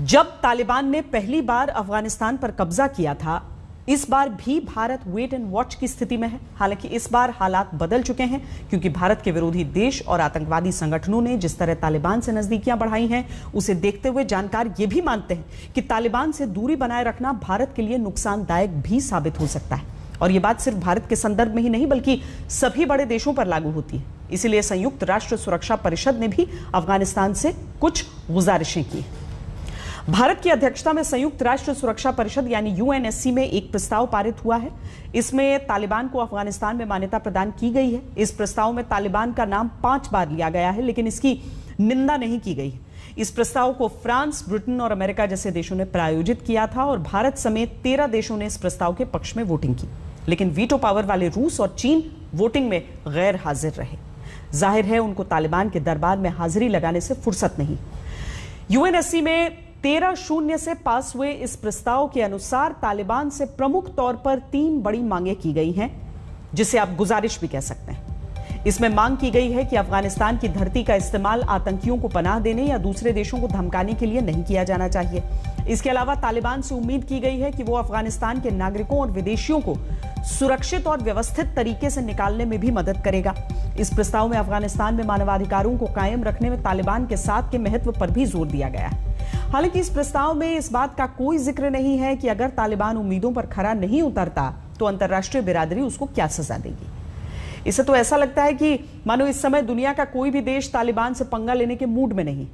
जब तालिबान ने पहली बार अफगानिस्तान पर कब्जा किया था, इस बार भी भारत वेट एंड वॉच की स्थिति में है। हालांकि इस बार हालात बदल चुके हैं, क्योंकि भारत के विरोधी देश और आतंकवादी संगठनों ने जिस तरह तालिबान से नजदीकियां बढ़ाई हैं, उसे देखते हुए जानकार ये भी मानते हैं कि तालिबान से दूरी बनाए रखना भारत के लिए नुकसानदायक भी साबित हो सकता है। और यह बात सिर्फ भारत के संदर्भ में ही नहीं, बल्कि सभी बड़े देशों पर लागू होती है। इसीलिए संयुक्त राष्ट्र सुरक्षा परिषद ने भी अफगानिस्तान से कुछ गुजारिशें की। भारत की अध्यक्षता में संयुक्त राष्ट्र सुरक्षा परिषद यानी यूएनएससी में एक प्रस्ताव पारित हुआ है। इसमें तालिबान को अफगानिस्तान में मान्यता प्रदान की गई है। इस प्रस्ताव में तालिबान का नाम 5 बार लिया गया है, लेकिन इसकी निंदा नहीं की गई है। इस प्रस्ताव को फ्रांस, ब्रिटेन और अमेरिका जैसे देशों ने प्रायोजित किया था और भारत समेत 13 देशों ने इस प्रस्ताव के पक्ष में वोटिंग की। लेकिन वीटो पावर वाले रूस और चीन वोटिंग में गैर हाजिर रहे। जाहिर है उनको तालिबान के दरबार में हाजिरी लगाने से फुर्सत नहीं। यूएनएससी में 13-0 से पास हुए इस प्रस्ताव के अनुसार तालिबान से प्रमुख तौर पर 3 बड़ी मांगे की गई हैं, जिसे आप गुजारिश भी कह सकते हैं। इसमें मांग की गई है कि अफगानिस्तान की धरती का इस्तेमाल आतंकियों को पनाह देने या दूसरे देशों को धमकाने के लिए नहीं किया जाना चाहिए। इसके अलावा तालिबान से उम्मीद की गई है कि वो अफगानिस्तान के नागरिकों और विदेशियों को सुरक्षित और व्यवस्थित तरीके से निकालने में भी मदद करेगा। इस प्रस्ताव में अफगानिस्तान में मानवाधिकारों को कायम रखने में तालिबान के साथ के महत्व पर भी जोर दिया गया है। हालांकि इस प्रस्ताव में इस बात का कोई जिक्र नहीं है कि अगर तालिबान उम्मीदों पर खरा नहीं उतरता तो अंतर्राष्ट्रीय बिरादरी उसको क्या सजा देगी। इससे तो ऐसा लगता है कि मानो इस समय दुनिया का कोई भी देश तालिबान से पंगा लेने के मूड में नहीं।